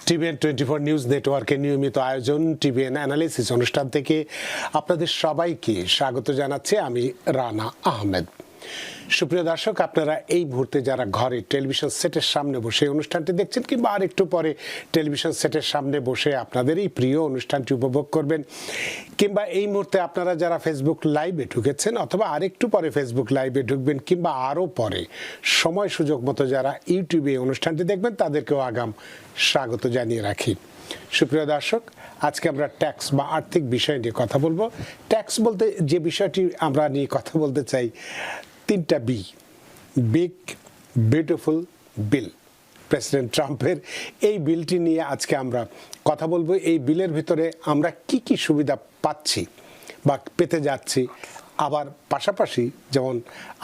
TVN 24 news নেটওয়ার্কের নিয়মিত আয়োজন টিভিএন অ্যানালিসিস অনুষ্ঠান থেকে আপনাদের সবাইকে স্বাগত জানাচ্ছি আমি রানা আহমেদ। সুপ্রিয় দর্শক, আপনারা এই মুহূর্তে যারা ঘরে টেলিভিশন সেটের সামনে বসে অনুষ্ঠানটি দেখছেন কিংবা আর একটু পরে টেলিভিশন সেটের সামনে বসে আপনাদের এই প্রিয় অনুষ্ঠানটি উপভোগ করবেন, কিংবা এই মুহূর্তে আপনারা যারা ফেসবুক লাইভে ঢুকেছেন অথবা আরেকটু পরে ফেসবুক লাইভে ঢুকবেন কিংবা আরও পরে সময় সুযোগ মতো যারা ইউটিউবে অনুষ্ঠানটি দেখবেন তাদেরকেও আগাম স্বাগত জানিয়ে রাখি। সুপ্রিয় দর্শক, আজকে আমরা ট্যাক্স বা আর্থিক বিষয় নিয়ে কথা বলবো। ট্যাক্স বলতে যে বিষয়টি আমরা নিয়ে কথা বলতে চাই, তিনটা B, big beautiful bill. President ট্রাম্পের এই বিলটি নিয়ে আজকে আমরা কথা বলবো। এই বিলের ভিতরে আমরা কি কি সুবিধা পাচ্ছি বা পেতে যাচ্ছি, আবার পাশাপাশি যেমন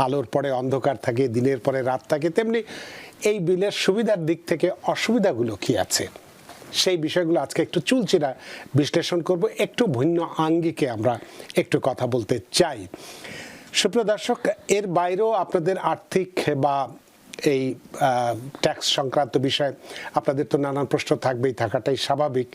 আলোর পরে অন্ধকার থাকে, দিনের পরে রাত থাকে, তেমনি এই বিলের সুবিধার দিক থেকে অসুবিধাগুলো কি আছে, সেই বিষয়গুলো আজকে একটু চুলচেরা বিশ্লেষণ করব। একটু ভিন্ন আঙ্গিকে আমরা একটু কথা বলতে চাই। সুপ্রিয় দর্শক, এর বাইরেও আপনাদের আর্থিক বা এই ট্যাক্স সংক্রান্ত বিষয়ে আপনাদের তো নানান প্রশ্ন থাকবেই, থাকাটাই স্বাভাবিক।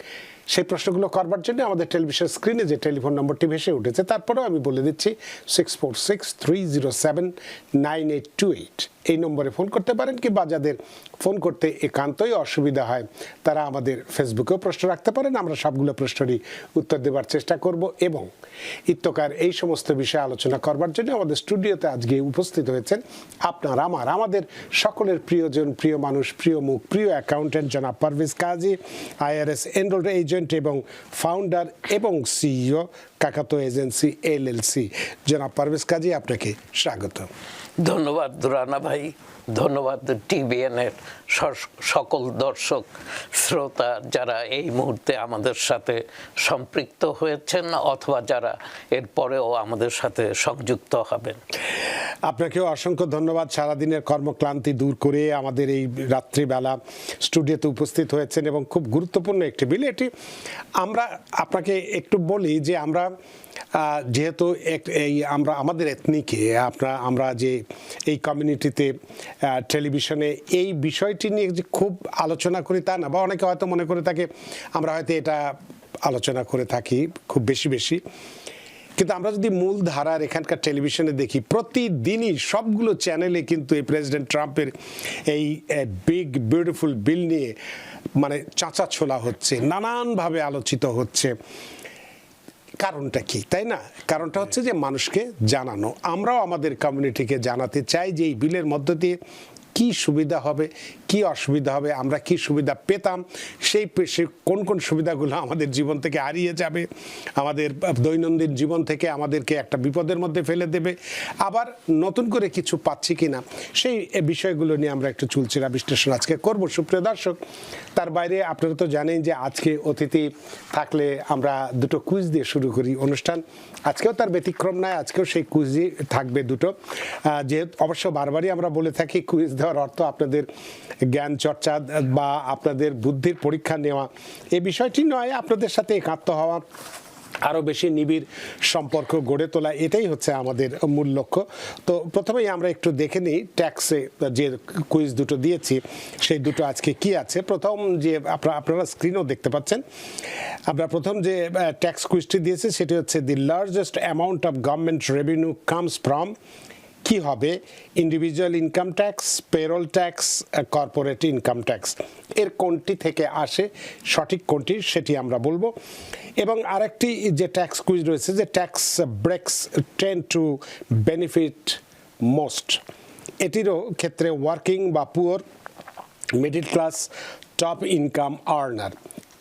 সেই প্রশ্নগুলো করবার জন্য আমাদের টেলিভিশন স্ক্রিনে যে টেলিফোন নম্বরটি ভেসে উঠেছে, তারপরেও আমি বলে দিচ্ছি 6463079828 এই নম্বরে ফোন করতে পারেন, কিংবা যাদের ফোন করতে একান্তই অসুবিধা হয় তারা আমাদের ফেসবুকেও প্রশ্ন রাখতে পারেন। আমরা সবগুলো প্রশ্নেরই উত্তর দেওয়ার চেষ্টা করব। এবং ইত্যকার এই সমস্ত বিষয়ে আলোচনা করবার জন্য আমাদের স্টুডিওতে আজকে উপস্থিত হয়েছেন আমাদের সকলের প্রিয়জন, প্রিয় মানুষ, প্রিয় মুখ, প্রিয় অ্যাকাউন্টেন্ট জনাব পারভেজ কাজী, IRS এনরোলড এজেন্ট এবং ফাউন্ডার এবং সিইও কাকাতো এজেন্সি LLC। জনাব পারভেজ কাজী, আপনাকে স্বাগত। ধন্যবাদ রানা ভাই, ধন্যবাদ টিভিএন এর সকল দর্শক শ্রোতা যারা এই মুহূর্তে আমাদের সাথে সম্পৃক্ত হয়েছেন অথবা যারা এরপরেও আমাদের সাথে সংযুক্ত হবেন। আপনাকেও অসংখ্য ধন্যবাদ। সারাদিনের কর্মক্লান্তি দূর করে আমাদের এই রাত্রিবেলা স্টুডিওতে উপস্থিত হয়েছেন এবং খুব গুরুত্বপূর্ণ একটি বিল এটি। আমরা আপনাকে একটু বলি যে আমরা যেহেতু এই আমরা আমাদের এথনিকে আমরা যে এই কমিউনিটিতে টেলিভিশনে এই বিষয়টি নিয়ে যে খুব আলোচনা করি তা না, বা অনেকে হয়তো মনে করে থাকে আমরা হয়তো এটা আলোচনা করে থাকি খুব বেশি, কিন্তু আমরা যদি মূল ধারার এখানকার টেলিভিশনে দেখি, প্রতিদিনই সবগুলো চ্যানেলে কিন্তু এই প্রেসিডেন্ট ট্রাম্পের এই বিগ বিউটিফুল বিল নিয়ে মানে চাঁচা ছোলা হচ্ছে, নানানভাবে আলোচিত হচ্ছে। কারণটা কি, তাই না? কারণটা হচ্ছে যে মানুষকে জানানো। আমরাও আমাদের কমিউনিটিকে জানাতে চাই যে এই বিলের মধ্য দিয়ে কি সুবিধা হবে, কি অসুবিধা হবে, আমরা কি সুবিধা পেতাম, সেই কোন সুবিধাগুলো আমাদের জীবন থেকে হারিয়ে যাবে, আমাদের দৈনন্দিন জীবন থেকে আমাদেরকে একটা বিপদের মধ্যে ফেলে দেবে, আবার নতুন করে কিছু পাচ্ছি কিনা, সেই বিষয়গুলো নিয়ে আমরা একটু চুলচেরা বিশ্লেষণ আজকে করব। সুপ্রিয় দর্শক, তার বাইরে আপনারা তো জানেন যে আজকে অতিথি থাকলে আমরা দুটো কুইজ দিয়ে শুরু করি অনুষ্ঠান। আজকেও তার ব্যতিক্রম নয়, আজকেও সেই কুইজই থাকবে দুটো। যেহেতু অবশ্য বারবারই আমরা বলে থাকি কুইজ দেওয়ার অর্থ আপনাদের জ্ঞান চর্চা বা আপনাদের বুদ্ধির পরীক্ষা নেওয়া, এই বিষয়টি নয়, আপনাদের সাথে একাত্ম হওয়া, আরও বেশি নিবিড় সম্পর্ক গড়ে তোলা, এটাই হচ্ছে আমাদের মূল লক্ষ্য। তো প্রথমেই আমরা একটু দেখে নিই ট্যাক্সে যে কুইজ দুটো দিয়েছি সেই দুটো আজকে কি আছে। প্রথম যে আপনারা স্ক্রিনেও দেখতে পাচ্ছেন, আমরা প্রথম যে ট্যাক্স কুইজটি দিয়েছি সেটি হচ্ছে the largest amount of government revenue comes from, কি হবে, individual income tax, payroll tax, corporate income tax, এর কোনটি থেকে আসে, সঠিক কোনটি সেটি আমরা বলবো। এবং আরেকটি যে ট্যাক্স কুইজ রয়েছে যে tax breaks tend to benefit most, এটিরও ক্ষেত্রে ওয়ার্কিং বা poor, middle class, top income earner,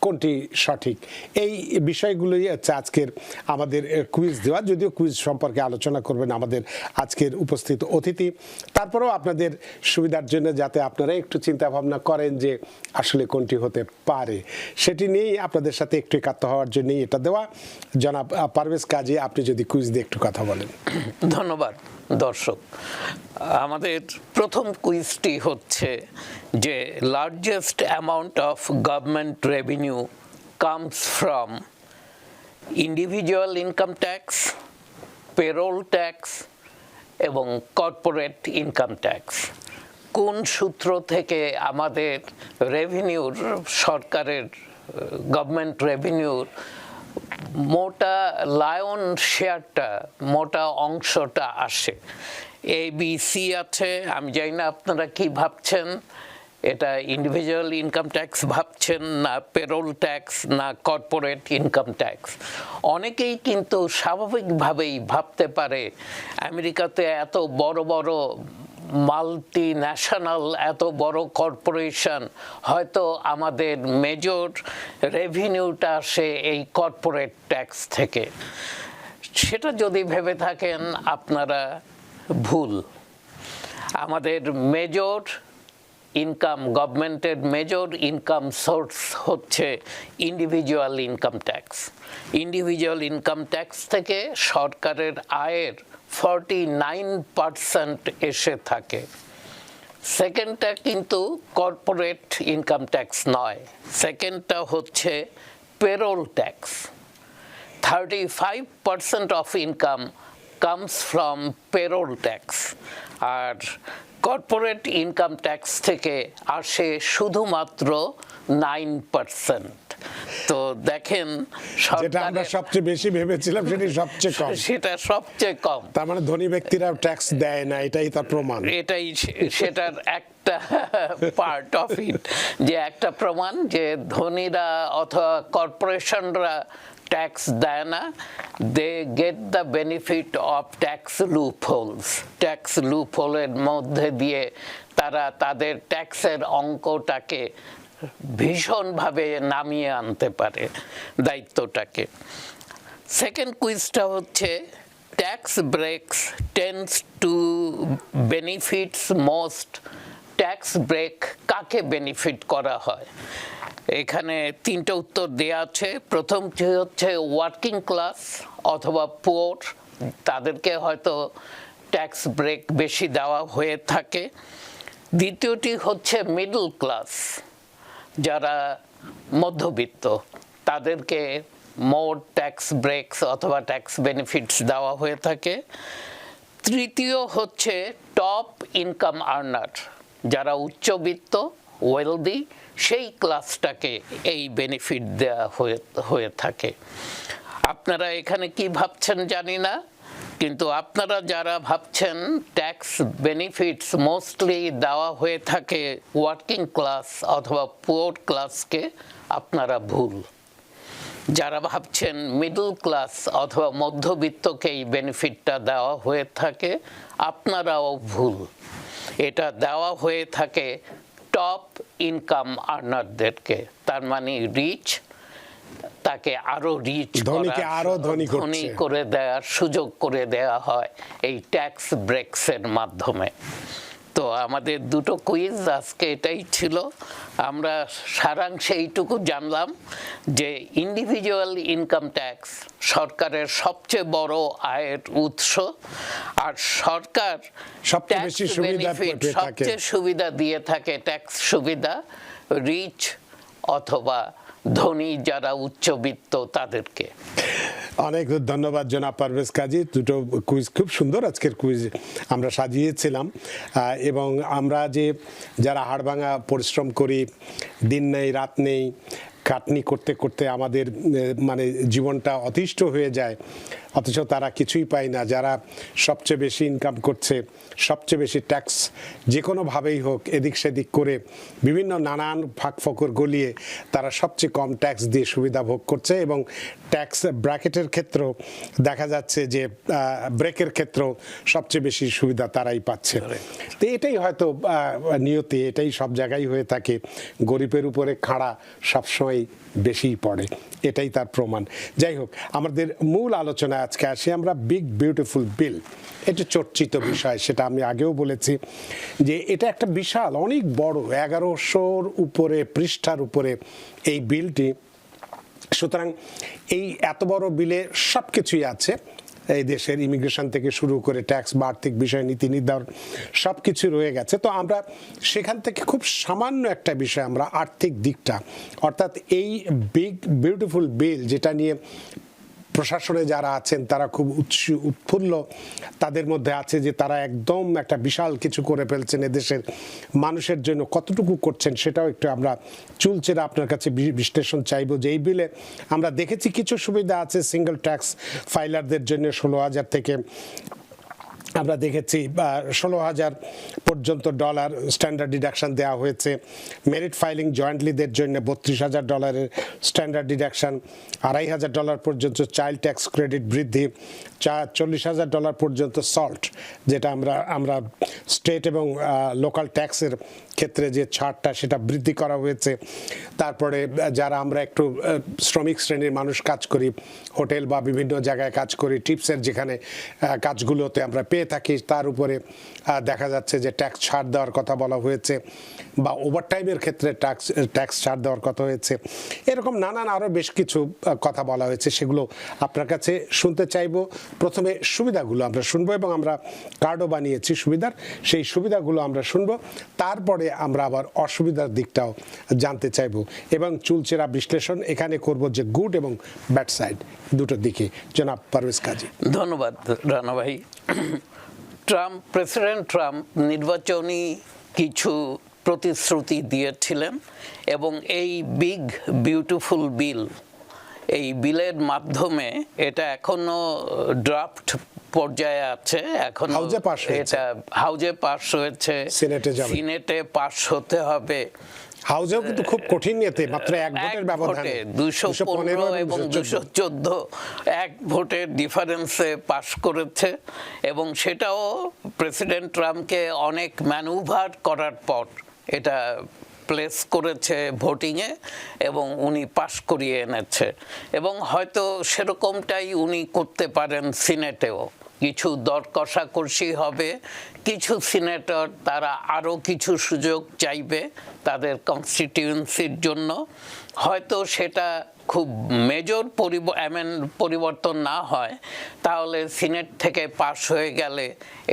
কোনটি সঠিক, এই বিষয়গুলোই হচ্ছে আজকের আমাদের কুইজ দেওয়া। যদিও কুইজ সম্পর্কে আলোচনা করবেন আমাদের আজকের উপস্থিত অতিথি, তারপরেও আপনাদের সুবিধার জন্য যাতে আপনারা একটু চিন্তা ভাবনা করেন যে আসলে কোনটি হতে পারে, সেটি নিয়েই আপনাদের সাথে একটু একাত্ম হওয়ার জন্যই এটা দেওয়া। জনাব পারভেজ কাজী, আপনি যদি কুইজ দিয়ে একটু কথা বলেন। ধন্যবাদ। দর্শক, আমাদের প্রথম কুইজটি হচ্ছে যে largest amount of government revenue comes from individual income tax, payroll tax এবং কর্পোরেট ইনকাম ট্যাক্স। কোন সূত্র থেকে আমাদের রেভিনিউর, সরকারের গভর্নমেন্ট রেভিনিউর মোটা লায়ন শেয়ারটা, মোটা অংশটা আসে। ABC আছে, আমি জানি না আপনারা কি ভাবছেন, এটা ইন্ডিভিজুয়াল ইনকাম ট্যাক্স ভাবছেন না পেরোল ট্যাক্স না কর্পোরেট ইনকাম ট্যাক্স। অনেকেই কিন্তু স্বাভাবিকভাবেই ভাবতে পারে আমেরিকাতে এত বড় বড় মাল্টি ন্যাশনাল, এত বড় কর্পোরেশন, হয়তো আমাদের মেজর রেভিনিউটা আসে এই কর্পোরেট ট্যাক্স থেকে। সেটা যদি ভেবে থাকেন আপনারা ভুল। আমাদের মেজর ইনকাম, গভর্নমেন্টের মেজর ইনকাম সোর্স হচ্ছে individual income tax. Individual income tax থেকে সরকারের আয়ের 49% এসে থাকে। সেকেন্ডটা কিন্তু কর্পোরেট ইনকাম ট্যাক্স নয়, সেকেন্ডটা হচ্ছে payroll tax. 35% of income comes from payroll tax, আর কর্পোরেট ইনকাম ট্যাক্স থেকে আসে শুধুমাত্র 9%। তো দেখেন যেটা আমরা সবচেয়ে বেশি ভেবেছিলাম সেটাই সবচেয়ে কম, সেটা সবচেয়ে কম। তার মানে ধনী ব্যক্তিরা ট্যাক্স দেয় না, এটাই তার প্রমাণ। এটাই সেটার একটা পার্ট অফ ইট, যে একটা প্রমাণ যে ধনীরা অথবা কর্পোরেশনরা ট্যাক্স দেয় না, they get the benefit of tax loopholes. Tax লুপহোলের মধ্যে দিয়ে তারা তাদের ট্যাক্সের অঙ্কটাকে ভীষণভাবে নামিয়ে আনতে পারে, দায়িত্বটাকে। সেকেন্ড কুইজটা হচ্ছে tax breaks tends to benefits most. Tax break কাকে বেনিফিট করা হয়? এখানে তিনটা উত্তর দেয়া আছে। প্রথমটি হচ্ছে ওয়ার্কিং ক্লাস অথবা পুয়ার, তাদেরকে হয়তো ট্যাক্স ব্রেক বেশি দেওয়া হয়ে থাকে। দ্বিতীয়টি হচ্ছে মিডল ক্লাস, যারা মধ্যবিত্ত, তাদেরকে মোর ট্যাক্স ব্রেকস অথবা ট্যাক্স বেনিফিটস দেওয়া হয়ে থাকে। তৃতীয় হচ্ছে টপ ইনকাম আর্নার, যারা উচ্চবিত্ত, ওয়েলদি, সেই ক্লাসটাকে এই বেনিফিট দেওয়া হয়ে থাকে। আপনারা এখানে কি ভাবছেন জানি না, কিন্তু আপনারা যারা ভাবছেন ট্যাক্স বেনিফিটস মোস্টলি দেওয়া হয়ে থাকে ওয়ার্কিং ক্লাস অথবা পুয়ার ক্লাসকে, আপনারা ভুল। যারা ভাবছেন মিডল ক্লাস অথবা মধ্যবিত্তকে এই বেনিফিটটা দেওয়া হয়ে থাকে, আপনারাও ভুল। এটা দেওয়া হয়ে থাকে টপ ইনকাম আর্নারদেরকে। তার মানে রিচ, তাকে আরো রিচ, ধনীকে আরো ধনী করে দেওয়ার সুযোগ করে দেওয়া হয় এই ট্যাক্স ব্রেকসের মাধ্যমে। তো আমাদের দুটো কুইজ আজকে এটাই ছিল। আমরা সারাংশে এইটুকু জানলাম যে ইন্ডিভিজুয়াল ইনকাম ট্যাক্স সরকারের সবচেয়ে বড় আয়ের উৎস, আর সরকার সবচেয়ে বেশি সবচেয়ে সুবিধা দিয়ে থাকে, ট্যাক্স সুবিধা রিচ অথবা ধনী যারা উচ্চবিত্ত তাদেরকে। অনেক ধন্যবাদ জনাব পারভেজ কাজী। দুটো কুইজ খুব সুন্দর আজকের কুইজ আমরা সাজিয়েছিলাম, এবং আমরা যে যারা হাড়ভাঙা পরিশ্রম করি, দিন নেই রাত নেই, খাটনি করতে করতে আমাদের মানে জীবনটা অতিষ্ঠ হয়ে যায়, অথচ তারা কিছুই পায় না। যারা সবচেয়ে বেশি ইনকাম করছে, সবচেয়ে বেশি ট্যাক্স যে কোনোভাবেই হোক এদিক সেদিক করে বিভিন্ন নানান ফাঁক ফকর গলিয়ে তারা সবচেয়ে কম ট্যাক্স দিয়ে সুবিধা ভোগ করছে, এবং ট্যাক্স ব্র্যাকেটের ক্ষেত্রেও দেখা যাচ্ছে যে ব্রেকের ক্ষেত্রেও সবচেয়ে বেশি সুবিধা তারাই পাচ্ছে। তো এটাই হয়তো নিয়তি, এটাই সব জায়গায় হয়ে থাকে। গরিবের উপরে খাড়া সবসময় বেশিই পড়ে, এটাই তার প্রমাণ। যাই হোক, আমাদের মূল আলোচনায় আজকে আসি আমরা। বিগ বিউটিফুল বিল, এটা চর্চিত বিষয়, সেটা আমি আগেও বলেছি যে এটা একটা বিশাল অনেক বড় 1100 উপরে পৃষ্ঠার উপরে এই বিলটি। সুতরাং এই এত বড় বিলে সব কিছুই আছে, এই দেশের ইমিগ্রেশন থেকে শুরু করে ট্যাক্স বা আর্থিক বিষয়, নীতি নির্ধারণ সব কিছু রয়ে গেছে। তো আমরা সেখান থেকে খুব সামান্য একটা বিষয়, আমরা আর্থিক দিকটা, অর্থাৎ এই বিগ বিউটিফুল বিল যেটা নিয়ে প্রশাসনে যারা আছেন তারা খুব উৎফুল্ল তাদের মধ্যে আছে যে তারা একদম একটা বিশাল কিছু করে ফেলছেন এদেশের মানুষের জন্য। কতটুকু করছেন সেটাও একটু আমরা চুলচেরা আপনার কাছে বিশ্লেষণ চাইবো। যে এই বিলে আমরা দেখেছি কিছু সুবিধা আছে সিঙ্গেল ট্যাক্স ফাইলারদের জন্য 16,000 থেকে আমরা দেখেছি 16,000 পর্যন্ত ডলার স্ট্যান্ডার্ড ডিডাকশন দেওয়া হয়েছে। মেরিট ফাইলিং জয়েন্টলিদের জন্য $32,000 স্ট্যান্ডার্ড ডিডাকশন, $2,500 পর্যন্ত চাইল্ড ট্যাক্স ক্রেডিট বৃদ্ধি, $40,000 পর্যন্ত সল্ট, যেটা আমরা স্টেট এবং লোকাল ট্যাক্সের ক্ষেত্রে যে ছাড়টা সেটা বৃদ্ধি করা হয়েছে। তারপরে যারা আমরা একটু শ্রমিক শ্রেণীর মানুষ কাজ করি, হোটেল বা বিভিন্ন জায়গায় কাজ করি, টিপসের যেখানে কাজগুলোতে আমরা পেয়ে থাকি, তার উপরে দেখা যাচ্ছে যে ট্যাক্স ছাড় দেওয়ার কথা বলা হয়েছে, বা ওভারটাইমের ক্ষেত্রে ট্যাক্স ছাড় দেওয়ার কথা হয়েছে। এরকম নানান আরও বেশ কিছু কথা বলা হয়েছে, সেগুলো আপনার কাছে শুনতে চাইবো। প্রথমে সুবিধাগুলো আমরা শুনবো এবং আমরা কার্ডও বানিয়েছি সুবিধার, সেই সুবিধাগুলো আমরা শুনবো, তারপরে আমরা আবার অসুবিধার দিকটাও জানতে চাইবো এবং চুলচেরা বিশ্লেষণ এখানে করব যে গুড এবং ব্যাড সাইড দুটোর দিকে। জনাব পারভেজ কাজী। ধন্যবাদ রানা ভাই। প্রেসিডেন্ট ট্রাম্প নির্বাচনী কিছু প্রতিশ্রুতি দিয়েছিলেন এবং এই বিগ বিউটিফুল বিল, এই বিলের মাধ্যমে এটা এখনো ড্রাফট পর্যায়ে আছে, এখন এটা হাউজে পাস হয়েছে, সিনেটে পাস হতে হবে। হাউজেও কিন্তু খুব কঠিন, এতে মাত্র এক ভোটের ব্যবধানে 215 এবং 214 এক ভোটের ডিফারেন্সে পাস করেছে এবং সেটাও প্রেসিডেন্ট ট্রাম্পকে অনেক ম্যানুভার করার পর এটা প্লেস করেছে ভোটিংয়ে এবং উনি পাস করিয়ে এনেছে এবং হয়তো সেরকমটাই উনি করতে পারেন সিনেটেও। কিছু দর কষাকষি হবে, কিছু সিনেটর তারা আরও কিছু সুযোগ চাইবে তাদের কনস্টিটিউয়েন্সির জন্য। হয়তো সেটা খুব মেজর পরিবর্তন না হয়, তাহলে সিনেট থেকে পাস হয়ে গেলে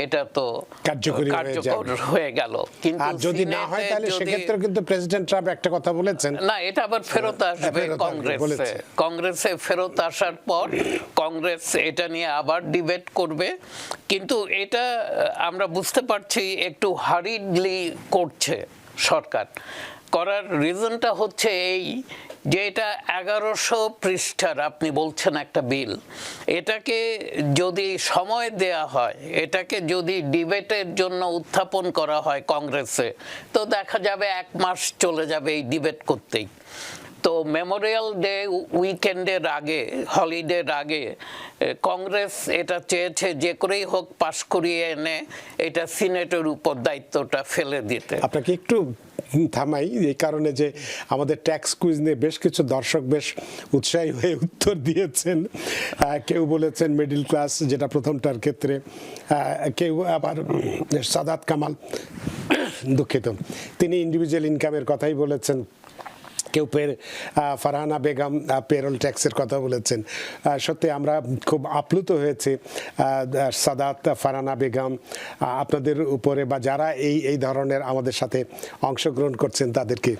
এটা তো কার্যকর হয়ে গেল। কিন্তু যদি না হয় তাহলে সেক্ষেত্রে কিন্তু প্রেসিডেন্ট ট্রাম্প একটা কথা বলেছেন, না এটা আবার ফেরত আসবে কংগ্রেসে ফেরত আসার পর কংগ্রেস এটা নিয়ে আবার ডিবেট করবে। কিন্তু এটা আমরা বুঝতে পারছি একটু হারিডলি করছে সরকার। করার রিজনটা হচ্ছে এই যে এটা 1100 পৃষ্ঠার আপনি বলছেন একটা বিল, এটাকে যদি সময় দেয়া হয়, এটাকে যদি ডিবেটের জন্য উত্থাপন করা হয় কংগ্রেসে, তো দেখা যাবে 1 মাস চলে যাবে এই ডিবেট করতেই। তো মেমোরিয়াল ডে উইকেন্ডের আগে, হলিডের আগে কংগ্রেস এটা চেয়েছে যে করেই হোক পাশ করিয়ে এনে এটা সিনেটের উপর দায়িত্বটা ফেলে দিতে। আপনাকে একটু থামাই এই কারণে যে আমাদের ট্যাক্স কুইজ নিয়ে বেশ কিছু দর্শক বেশ উৎসাহী হয়ে উত্তর দিয়েছেন। কেউ বলেছেন মিডল ক্লাস, যেটা প্রথমটার ক্ষেত্রে, কেউ আবার সাদাত কামাল, দুঃখিত, তিনি ইন্ডিভিজুয়াল ইনকামের কথাই বলেছেন। কেউ ফারহানা বেগম পেরোল ট্যাক্সের কথা বলেছেন। সত্যি আমরা খুব আপ্লুত হয়েছে সাদাত, ফারহানা বেগম আপনাদের উপরে, বা যারা এই ধরনের আমাদের সাথে অংশগ্রহণ করছেন তাদেরকে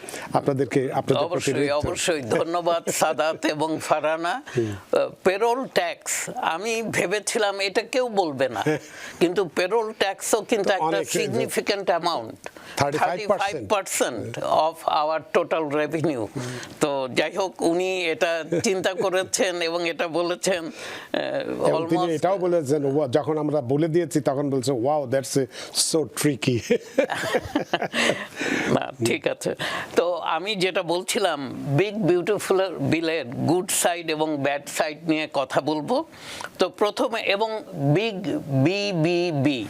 অবশ্যই ধন্যবাদ সাদাত এবং ফারহানা। পেরোল ট্যাক্স আমি ভেবেছিলাম এটা কেউ বলবে না, কিন্তু পেরোল ট্যাক্সও কিন্তু একটা significant amount, 35% of our total revenue. তো যাই হোক, উনি এটা চিন্তা করেছেন এবং এটা বলেছেন। তিনি এটাও বলেছেন, যখন আমরা বলে দিয়েছি তখন বলছে ওয়াও দ্যাটস সো ট্রিকি। না ঠিক আছে, তো আমি যেটা বলছিলাম বিগ বিউটিফুল বিলের গুড সাইড এবং ব্যাড সাইড নিয়ে কথা বলবো। তো প্রথমে এবং বিগ বিবিবি,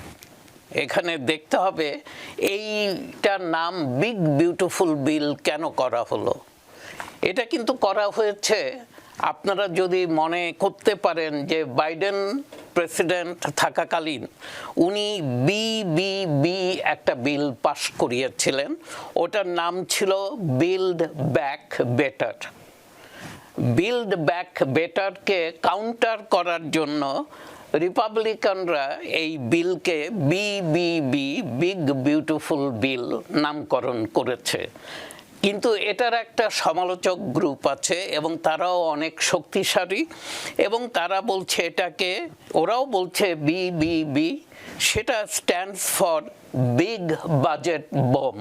এখানে দেখতে হবে এইটার নাম বিগ বিউটিফুল বিল কেন করা হলো। এটা কিন্তু করা হয়েছে, আপনারা যদি মনে করতে পারেন যে বাইডেন প্রেসিডেন্ট থাকাকালীন উনি বিবিবি একটা বিল পাস করিয়েছিলেন, ওটার নাম ছিল build back better. Build back বেটারকে কাউন্টার করার জন্য রিপাবলিকানরা এই বিলকে বিবিবি বিগ বিউটিফুল বিল নামকরণ করেছে। কিন্তু এটার একটা সমালোচক গ্রুপ আছে এবং তারাও অনেক শক্তিশালী এবং তারা বলছে এটাকে, ওরাও বলছে BBB, সেটা stands for big budget bomb.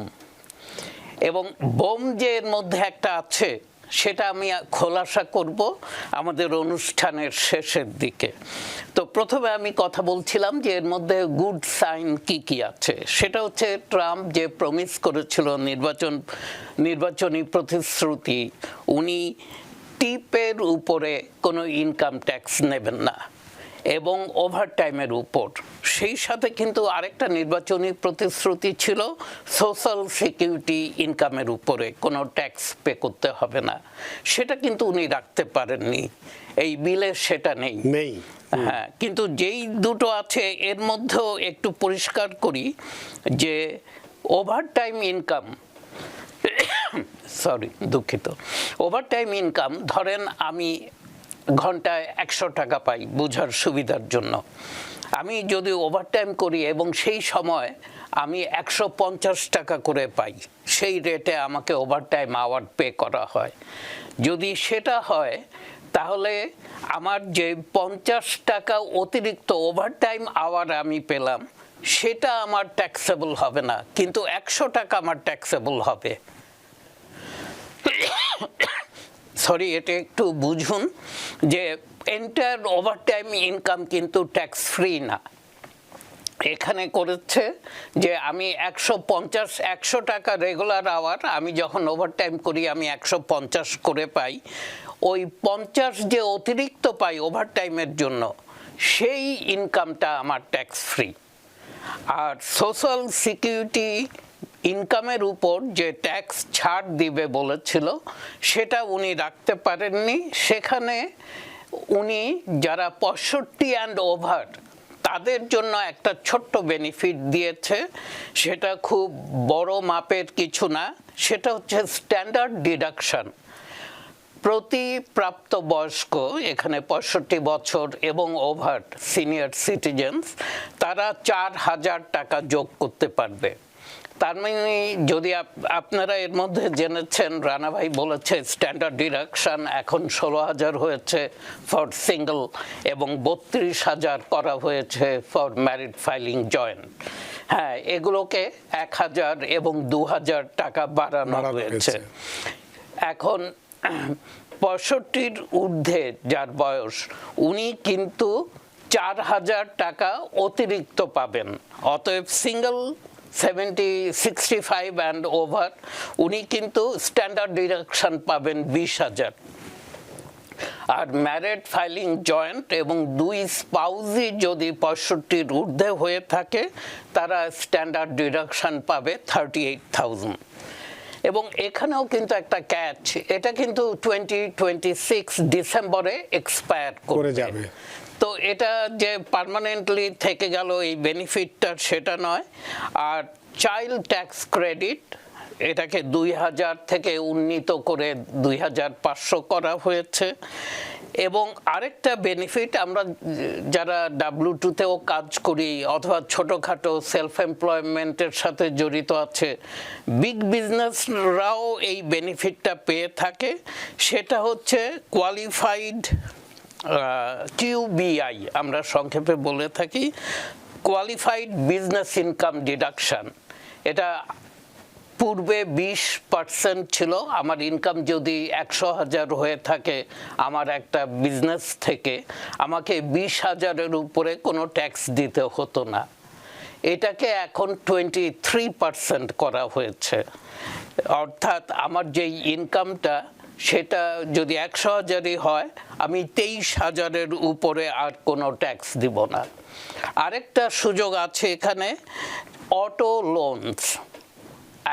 এবং বোম যে এর মধ্যে একটা আছে সেটা আমি খোলাসা করব আমাদের অনুষ্ঠানের শেষের দিকে। তো প্রথমে আমি কথা বলছিলাম যে এর মধ্যে গুড সাইন কি কি আছে। সেটা হচ্ছে ট্রাম্প যে প্রমিস করেছিল নির্বাচনী প্রতিশ্রুতি, উনি টিপের উপরে কোনো ইনকাম ট্যাক্স নেবেন না এবং ওভারটাইমের উপর। সেই সাথে কিন্তু আরেকটা নির্বাচনী প্রতিশ্রুতি ছিল সোশ্যাল সিকিউরিটি ইনকামের উপরে কোনো ট্যাক্স পে করতে হবে না, সেটা কিন্তু উনি রাখতে পারেননি, এই বিলে সেটা নেই। হ্যাঁ, কিন্তু যেই দুটো আছে এর মধ্যেও একটু পরিষ্কার করি যে ওভারটাইম ইনকাম, দুঃখিত, ওভারটাইম ইনকাম, ধরেন আমি ঘন্টায় 100 টাকা পাই বোঝার সুবিধার জন্য, আমি যদি ওভারটাইম করি এবং সেই সময় আমি 150 টাকা করে পাই, সেই রেটে আমাকে ওভারটাইম আওয়ার পে করা হয়। যদি সেটা হয় তাহলে আমার যে 50 টাকা অতিরিক্ত ওভারটাইম আওয়ার আমি পেলাম সেটা আমার ট্যাক্সেবল হবে না, কিন্তু 100 টাকা আমার ট্যাক্সেবল হবে। সরি, এটা একটু বুঝুন যে এন্টায়ার ওভারটাইম ইনকাম কিন্তু ট্যাক্স ফ্রি না। এখানে করেছে যে আমি 100 টাকা রেগুলার আওয়ার, আমি যখন ওভারটাইম করি আমি 150 করে পাই, ওই 50 যে অতিরিক্ত পাই ওভারটাইমের জন্য সেই ইনকামটা আমার ট্যাক্স ফ্রি। আর সোশ্যাল সিকিউরিটি ইনকামের উপর যে ট্যাক্স ছাড় দিবে বলেছিল সেটা উনি রাখতে পারেননি। সেখানে উনি যারা 65 অ্যান্ড ওভার তাদের জন্য একটা ছোট্ট বেনিফিট দিয়েছে, সেটা খুব বড় মাপের কিছু না, সেটা হচ্ছে স্ট্যান্ডার্ড ডিডাকশন। প্রতি প্রাপ্তবয়স্ক, এখানে 65 বছর এবং ওভার সিনিয়র সিটিজেন্স, তারা 4000 টাকা যোগ করতে পারবে। তার মানে যদি আপনারা এর মধ্যে জেনেছেন, রানা ভাই বলেছে স্ট্যান্ডার্ড ডিডাকশন এখন 16,000 হয়েছে ফর সিঙ্গল এবং 32,000 করা হয়েছে ফর ম্যারিড ফাইলিং জয়েন্ট। হ্যাঁ, এগুলোকে 1000 এবং 2000 টাকা বাড়ানো হয়েছে। এখন 65-র ঊর্ধ্বে যার বয়স, উনি কিন্তু 4000 টাকা অতিরিক্ত পাবেন। অতএব সিঙ্গল 65 অ্যান্ড ওভার উনি কিন্তু স্ট্যান্ডার্ড ডিডাকশন পাবেন 20,000। আর ম্যারিড ফাইলিং জয়েন্ট এবং 2 স্পাউসই যদি 65-র ঊর্ধ্বে হয়ে থাকে তারা স্ট্যান্ডার্ড ডিডাকশন পাবে 38,000। এবং এখানেও কিন্তু একটা ক্যাচ, এটা কিন্তু 2026 ডিসেম্বরে এক্সপায়ার করে যাবে। তো এটা যে পার্মানেন্টলি থেকে গেল এই বেনিফিটটা সেটা নয়। আর চাইল্ড ট্যাক্স ক্রেডিট, এটাকে 2000 থেকে উন্নীত করে 2500 করা হয়েছে। এবং আরেকটা বেনিফিট, আমরা যারা W2তেও কাজ করি অথবা ছোটোখাটো সেলফ এমপ্লয়মেন্টের সাথে জড়িত আছে, বিগ বিজনেসরাও এই বেনিফিটটা পেয়ে থাকে। সেটা হচ্ছে কোয়ালিফাইড QBI, আমরা সংক্ষেপে বলে থাকি, কোয়ালিফাইড বিজনেস ইনকাম ডিডাকশন। এটা পূর্বে 20% ছিল। আমার ইনকাম যদি 100,000 হয়ে থাকে আমার একটা বিজনেস থেকে, আমাকে 20,000-এর উপরে কোনো ট্যাক্স দিতে হতো না। এটাকে এখন 23% করা হয়েছে। অর্থাৎ আমার যেই ইনকামটা সেটা যদি 100,000-ই হয়, আমি 23,000-এর উপরে আর কোনো ট্যাক্স দিব না। আরেকটা সুযোগ আছে এখানে, অটো লোনস।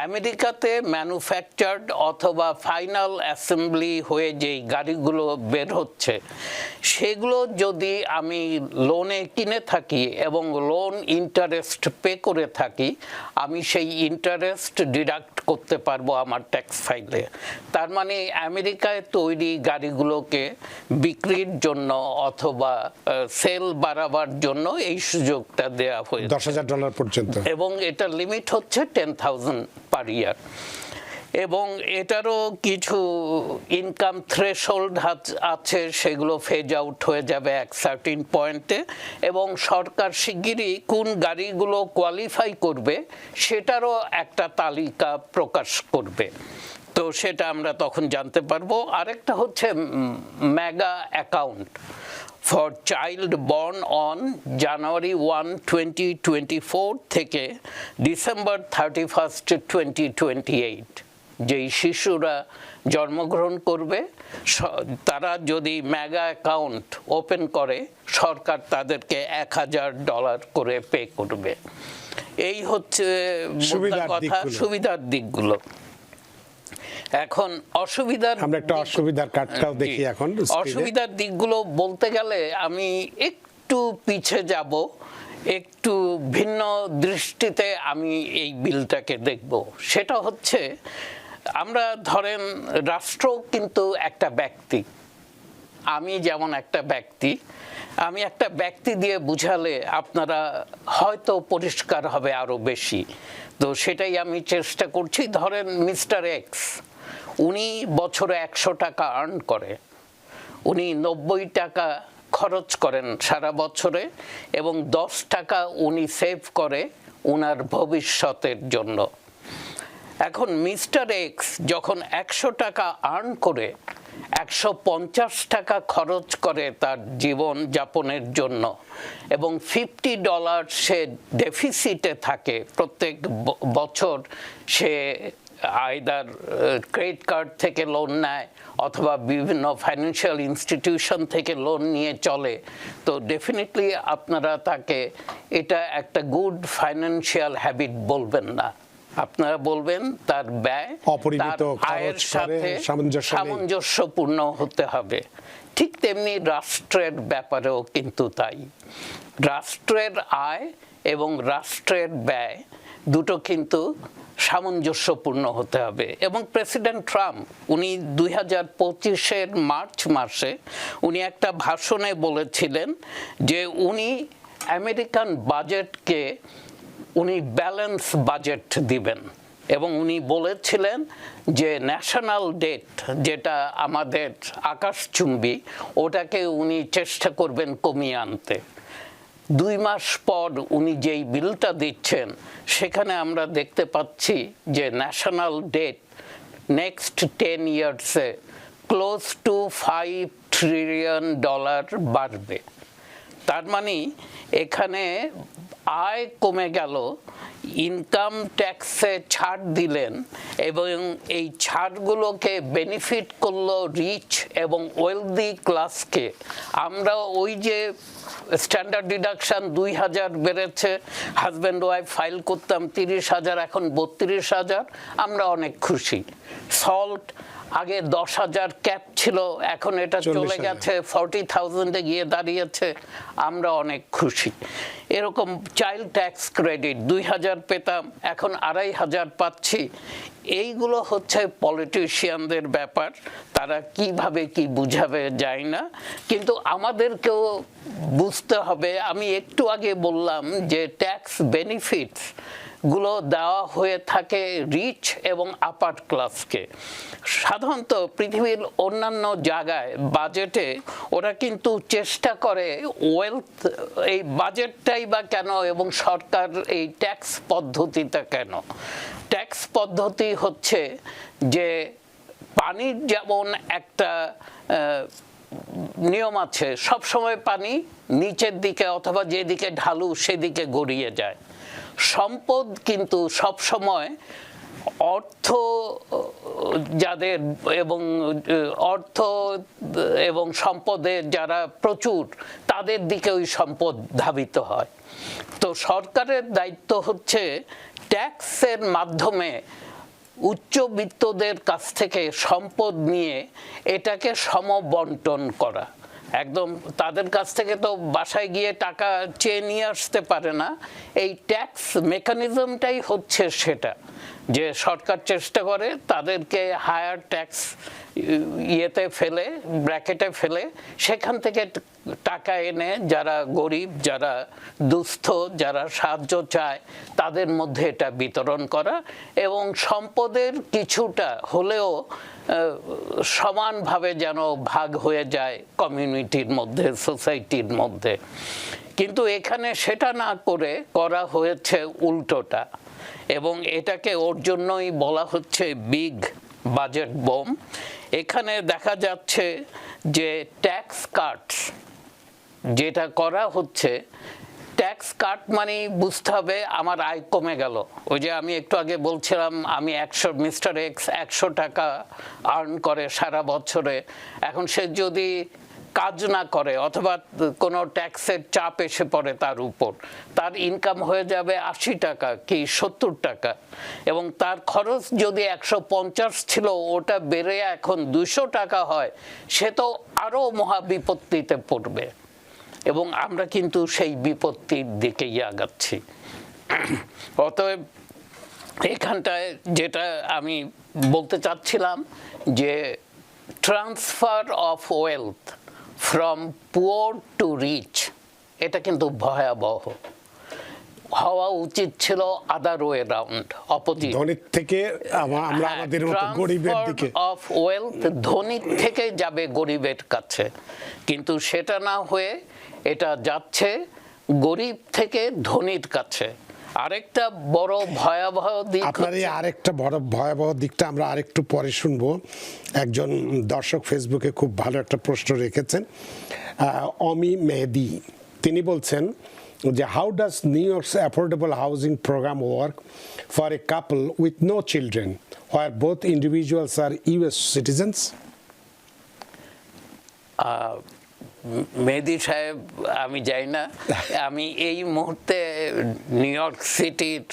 আমেরিকাতে ম্যানুফ্যাকচার্ড অথবা ফাইনাল অ্যাসেম্বলি হয়ে যেই গাড়িগুলো বের হচ্ছে, সেগুলো যদি আমি লোনে কিনে থাকি এবং লোন ইন্টারেস্ট পে করে থাকি, আমি সেই ইন্টারেস্ট ডিডাক্ট করতে পারবো আমার ট্যাক্স ফাইলে। তার মানে আমেরিকায় তৈরি গাড়িগুলোকে বিক্রির জন্য অথবা সেল বাড়াবার জন্য এই সুযোগটা দেওয়া হয়েছে $10,000 পর্যন্ত, এবং এটা লিমিট হচ্ছে 10,000 পার ইয়ার। এবং এটারও কিছু ইনকাম থ্রেশহোল্ড আছে, সেগুলো ফেজ আউট হয়ে যাবে এক সার্টিন পয়েন্টে, এবং সরকার শিগগিরই কোন গাড়িগুলো কোয়ালিফাই করবে সেটারও একটা তালিকা প্রকাশ করবে। তো সেটা আমরা তখন জানতে পারবো। আরেকটা হচ্ছে mega account for child born on January 1, 2024 থেকে ডিসেম্বর 31, 2028, যেই শিশুরা জন্মগ্রহণ করবে তারা যদি মেগা অ্যাকাউন্ট ওপেন করে সরকার তাদেরকে $1000 করে পে করবে। এই হচ্ছে কথা, সুবিধার দিকগুলো। এখন আমরা একটা অসুবিধার কার্ডটাও দেখি এখন। অসুবিধার দিকগুলো বলতে গেলে আমি একটু পিছে যাব, একটু ভিন্ন দৃষ্টিতে আমি এই বিলটাকে দেখব। সেটা হচ্ছে, আমরা ধরেন রাষ্ট্র কিন্তু একটা ব্যক্তি, আমি যেমন একটা ব্যক্তি, আমি একটা ব্যক্তি দিয়ে বুঝালে আপনারা হয়তো পরিষ্কার হবে আরো বেশি। তো সেটাই আমি চেষ্টা করছি। ধরেন মিস্টার এক্স, উনি বছরে 100 টাকা আর্ন করে, উনি 90 টাকা খরচ করেন সারা বছরে, এবং 10 টাকা উনি সেভ করে উনার ভবিষ্যতের জন্য। এখন মিস্টার এক্স যখন 100 টাকা আর্ন করে 150 টাকা খরচ করে তার জীবন যাপনের জন্য, এবং $50 সে ডেফিসিটে থাকে প্রত্যেক বছর। সে আইদার ক্রেডিট কার্ড থেকে লোন নেয় অথবা বিভিন্ন ফাইন্যান্সিয়াল ইনস্টিটিউশন থেকে লোন নিয়ে চলে। তো ডেফিনেটলি আপনারা তাকে এটা একটা গুড ফাইন্যান্সিয়াল হ্যাবিট বলবেন না, আপনারা বলবেন তার ব্যয় তার আয়ের সাথে সামঞ্জস্যপূর্ণ হতে হবে। ঠিক তেমনি রাষ্ট্রের ব্যাপারেও কিন্তু তাই। রাষ্ট্রের আয় এবং রাষ্ট্রের ব্যয় দুটো কিন্তু সামঞ্জস্যপূর্ণ হতে হবে। এবং প্রেসিডেন্ট ট্রাম্প উনি 2025-এর মার্চ মাসে উনি একটা ভাষণে বলেছিলেন যে উনি আমেরিকান বাজেটকে উনি ব্যালেন্স বাজেট দিবেন, এবং উনি বলেছিলেন যে ন্যাশনাল ডেট যেটা আমাদের আকাশচুম্বী, ওটাকে উনি চেষ্টা করবেন কমিয়ে আনতে। 2 মাস পর উনি যেই বিলটা দিচ্ছেন সেখানে আমরা দেখতে পাচ্ছি যে ন্যাশনাল ডেট নেক্সট 10 ইয়ার্সে ক্লোজ টু $5 ট্রিলিয়ন বাড়বে। তার মানে এখানে আয় কমে গেল, ইনকাম ট্যাক্সে ছাড় দিলেন, এবং এই ছাড়গুলোকে বেনিফিট করলো রিচ এবং ওয়েলদি ক্লাসকে। আমরা ওই যে স্ট্যান্ডার্ড ডিডাকশন 2000 বেড়েছে, হাজব্যান্ড ওয়াইফ ফাইল করতাম 30,000, এখন 32,000, আমরা অনেক খুশি। সল্ট আগে 10,000 ক্যাপ ছিল, এখন এটা চলে গেছে 40,000-এ গিয়ে দাঁড়িয়েছে, আমরা অনেক খুশি। এরকম চাইল্ড ট্যাক্স ক্রেডিট 2,000 পেতাম, এখন 2,500 পাচ্ছি। এইগুলো হচ্ছে পলিটিশিয়ানদের ব্যাপার, তারা কিভাবে কি বুঝাবে যায় না, কিন্তু আমাদেরকেও বুঝতে হবে। আমি একটু আগে বললাম যে ট্যাক্স বেনিফিটস গুলো দেওয়া হয়ে থাকে রিচ এবং আপার ক্লাসকে। সাধারণত পৃথিবীর অন্যান্য জায়গায় বাজেটে ওরা কিন্তু চেষ্টা করে ওয়েলথ, এই বাজেটটাই বা কেন এবং সরকার এই ট্যাক্স পদ্ধতিটা কেন? ট্যাক্স পদ্ধতি হচ্ছে যে পানির যেমন একটা নিয়ম আছে, সবসময় পানি নিচের দিকে অথবা যেদিকে ঢালু সেদিকে গড়িয়ে যায়। সম্পদ কিন্তু সব সময় অর্থ যাদের এবং সম্পদের যারা প্রচুর, তাদের দিকে ওই সম্পদ ধাবিত হয়। তো সরকারের দায়িত্ব হচ্ছে ট্যাক্সের মাধ্যমে উচ্চবিত্তদের কাছ থেকে সম্পদ নিয়ে এটাকে সমবন্টন করা। একদম তাদের কাছ থেকে তো বাসায় গিয়ে টাকা চেয়ে নিয়ে আসতে পারে না। এই ট্যাক্স মেকানিজমটাই হচ্ছে সেটা, যে সরকার চেষ্টা করে তাদেরকে হায়ার ট্যাক্স ইয়েতে ফেলে, ব্র্যাকেটে ফেলে, সেখান থেকে টাকা এনে যারা গরিব, যারা দুস্থ, যারা সাহায্য চায় তাদের মধ্যে এটা বিতরণ করা, এবং সম্পদের কিছুটা হলেও সমানভাবে যেন ভাগ হয়ে যায় কমিউনিটির মধ্যে, সোসাইটির মধ্যে। কিন্তু এখানে সেটা না করে করা হয়েছে উল্টোটা, এবং এটাকে ওর জন্যই বলা হচ্ছে বিগ বাজেট বোম। এখানে দেখা যাচ্ছে যে ট্যাক্স কাটস যেটা করা হচ্ছে, ট্যাক্স কাট মানে বুঝতে হবে আমার আয় কমে গেল। ওই যে আমি একটু আগে বলছিলাম, আমি মিস্টার এক্স 100 টাকা আর্ন করে সারা বছরে, এখন সে যদি কাজ না করে অথবা কোনো ট্যাক্সের চাপ এসে পড়ে তার উপর, তার ইনকাম হয়ে যাবে 80 টাকা কি 70 টাকা, এবং তার খরচ যদি 150 ছিল ওটা বেড়ে এখন 200 টাকা হয়, সে তো আরও মহা বিপত্তিতে পড়বে, এবং আমরা কিন্তু সেই বিপত্তির দিকেই আগাচ্ছি। অতএব এখানটায় যেটা আমি বলতে চাচ্ছিলাম, যে transfer of wealth from poor to reach, এটা কিন্তু ভয়াবহ হওয়া উচিত ছিল আদার ওয়ে রাউন্ড, অপোজিট। ধনীর থেকে আমরা আমাদের মতো গরিবের দিকে, অফ ওয়েলথ ধনীর থেকে যাবে গরিবের কাছে, কিন্তু সেটা না হয়ে এটা যাচ্ছে গরিব থেকে ধনীর কাছে। আরেকটা বড় ভয়াবহ দিক, আপনার এই আরেকটা বড় ভয়াবহ দিকটা আমরা আরেকটু পরে শুনবো। একজন দর্শক ফেসবুকে খুব ভালো একটা প্রশ্ন রেখেছেন, অমি মেহেদি। তিনি বলছেন যে how does New York's affordable housing program work for a couple with no children where both individuals are US citizens? Mehedi সাহেব, আমি যাই না, আমি এই মুহূর্তে নিউ ইয়র্ক সিটির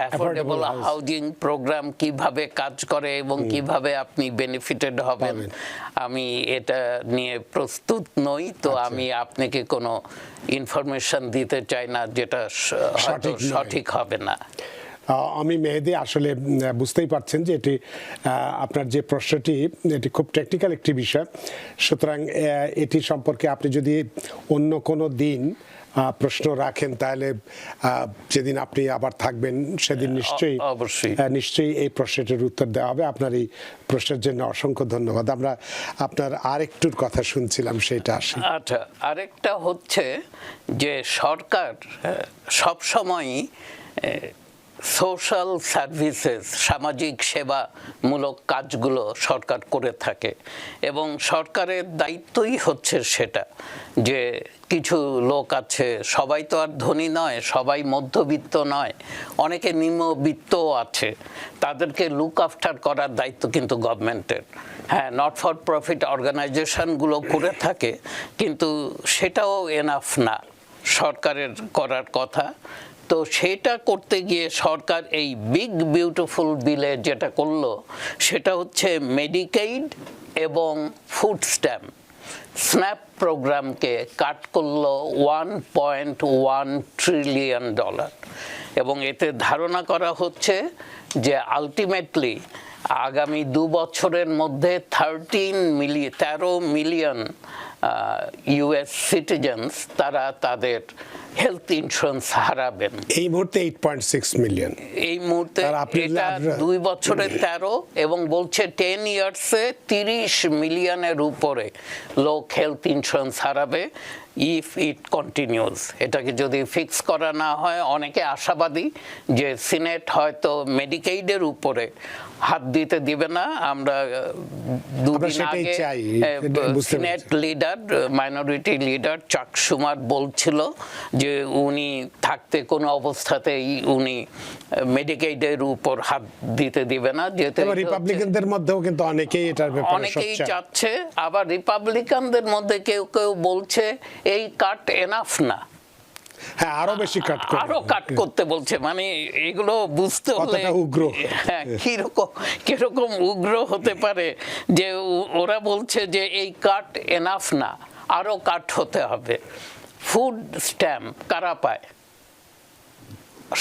অ্যাফোর্ডেবল হাউজিং প্রোগ্রাম কিভাবে কাজ করে এবং কিভাবে আপনি বেনিফিটেড হবেন, আমি এটা নিয়ে প্রস্তুত নই। তো আমি আপনাকে কোনো ইনফরমেশন দিতে চাই না যেটা হয়তো সঠিক হবে না। আমি মেহেদি, আসলে বুঝতেই পারছেন যে এটি আপনার যে প্রশ্নটি, এটি খুব টেকনিক্যাল একটি বিষয়, সুতরাং এটি সম্পর্কে আপনি যদি অন্য কোনো দিন প্রশ্ন রাখেন তাহলে যেদিন আপনি আবার থাকবেন সেদিন নিশ্চয়ই এই প্রশ্নটির উত্তর দেওয়া হবে। আপনার এই প্রশ্নের জন্য অসংখ্য ধন্যবাদ। আমরা আপনার আরেকটুর কথা শুনছিলাম, সেটা আসি। আচ্ছা, আরেকটা হচ্ছে যে সরকার সবসময়ই সোশ্যাল সার্ভিসেস, সামাজিক সেবামূলক কাজগুলো সরকার করে থাকে, এবং সরকারের দায়িত্বই হচ্ছে সেটা, যে কিছু লোক আছে, সবাই তো আর ধনী নয়, সবাই মধ্যবিত্ত নয়, অনেকে নিম্নবিত্তও আছে, তাদেরকে লুক আফটার করার দায়িত্ব কিন্তু গভর্নমেন্টের। হ্যাঁ, নট ফর প্রফিট অর্গানাইজেশনগুলো করে থাকে, কিন্তু সেটাও এনাফ না সরকারের করার কথা। তো সেটা করতে গিয়ে সরকার এই বিগ বিউটিফুল বিলে যেটা করলো সেটা হচ্ছে মেডিকেইড এবং ফুড স্ন্যাপ প্রোগ্রামকে কাট করলো $1.1 ট্রিলিয়ন, এবং এতে ধারণা করা হচ্ছে যে আলটিমেটলি আগামী 2 বছরের মধ্যে 13 মিলিয়ন ইউএস সিটিজেন্স তারা তাদের হেলথ ইন্স্যুরেন্স হারাবেন। এই মুহূর্তে 8.6 মিলিয়ন, এই মুহূর্তে এটা 2 বছরে 13, এবং বলছে 10 ইয়ার্সে 30 মিলিয়নের উপরে লোক হেলথ ইন্স্যুরেন্স হারাবে ইফ ইট কন্টিনিউজ। এটাকে যদি ফিক্স করা না হয়, অনেকে আশাবাদী যে সিনেট হয়তো মেডিকেইডের উপরে হাত দিতে দিবে না। আমরা দুদিন আগে সিনেট লিডার, মাইনরিটি লিডার চাক শুমার বলছিল যে উনি থাকতে কোনো অবস্থাতেই উনি মেডিকেইডের উপর হাত দিতে দিবে না। যেহেতু রিপাবলিকানদের মধ্যেও কিন্তু অনেকেই এটার ব্যাপারে অনেকেই চাচ্ছে, আবার রিপাবলিকানদের মধ্যে কেউ কেউ বলছে এই কাট এনাফ না, হ্যাঁ আরো বেশি আরো কাট করতে বলছে। মানে এগুলো বুঝতে হলে হ্যাঁ কিরকম উগ্র হতে পারে, যে ওরা বলছে যে এই কাট এনাফ না, আরও কাট হতে হবে। ফুড স্ট্যাম্প কারা পায়?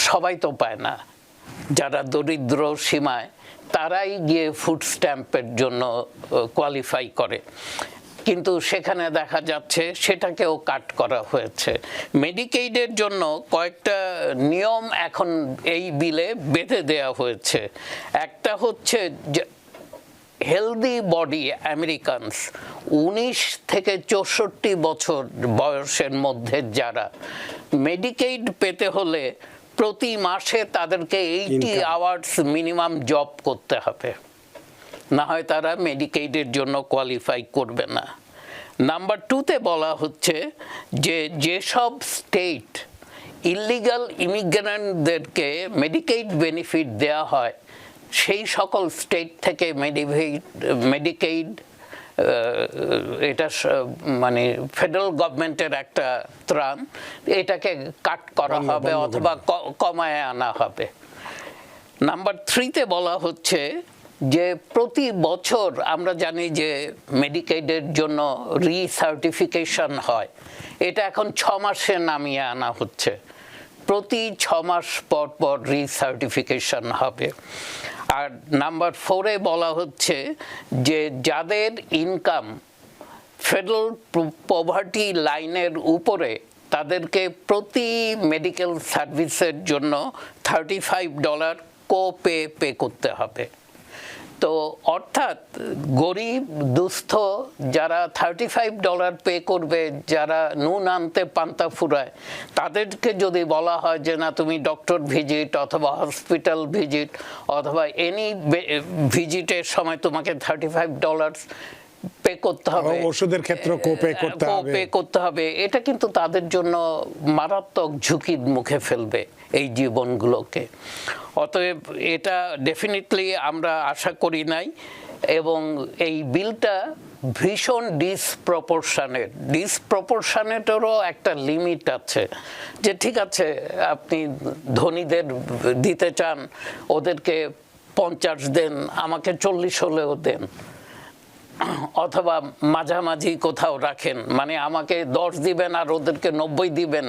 সবাই তো পায় না। যারা দরিদ্র সীমায় তারাই গিয়ে ফুড স্ট্যাম্পের জন্য কোয়ালিফাই করে, কিন্তু সেখানে দেখা যাচ্ছে সেটাকেও কাট করা হয়েছে। মেডিকেইডের জন্য কয়েকটা নিয়ম এখন এই বিলে বেঁধে দেওয়া হয়েছে। একটা হচ্ছে হেলদি বডি আমেরিকানস 19 থেকে 64 বছর বয়সের মধ্যে যারা, মেডিকেইড পেতে হলে প্রতি মাসে তাদেরকে 80 আওয়ার্স মিনিমাম জব করতে হবে, না হয় তারা মেডিকেইডের জন্য কোয়ালিফাই করবে না। নাম্বার 2-তে বলা হচ্ছে যে যেসব স্টেট ইলিগাল ইমিগ্রেন্টদেরকে মেডিকেইড বেনিফিট দেওয়া হয় সেই সকল স্টেট থেকে মেডিকেইড এটা মানে ফেডারেল গভর্নমেন্টের একটা ত্রাণ, এটাকে কাট করা হবে অথবা কমায় আনা হবে। নাম্বার 3-তে বলা হচ্ছে যে প্রতি বছর আমরা জানি যে মেডিকেইডের জন্য রিসার্টিফিকেশন হয়, এটা এখন 6 মাসে নামিয়ে আনা হচ্ছে। প্রতি 6 মাস পর পর রিসার্টিফিকেশন হবে। আর নাম্বার 4-এ বলা হচ্ছে যে যাদের ইনকাম ফেডারেল পভার্টি লাইনের উপরে তাদেরকে প্রতি মেডিকেল সার্ভিসের জন্য $35 পে করতে হবে। তো অর্থাৎ গরিব দুস্থ যারা $35 পে করবে, যারা নুন আনতে পান্তা ফুরায়, তাদেরকে যদি বলা হয় যে না তুমি ডক্টর ভিজিট অথবা হসপিটাল ভিজিট অথবা এনি ভিজিটের সময় তোমাকে $35 পে করতে হবে, ওষুধের ক্ষেত্রে পে করতে হবে, এটা কিন্তু তাদের জন্য মারাত্মক ঝুঁকির মুখে ফেলবে এই জীবনগুলোকে। অতএব এটা ডেফিনেটলি আমরা আশা করি নাই, এবং এই বিলটা ভীষণ ডিসপ্রপোর্শনেটেরও একটা লিমিট আছে, যে ঠিক আছে আপনি ধনীদের দিতে চান, ওদেরকে 50 দেন, আমাকে 40 হলেও দেন, অথবা মাঝামাঝি কোথাও রাখেন, মানে আমাকে 10 দিবেন আর ওদেরকে 90 দিবেন।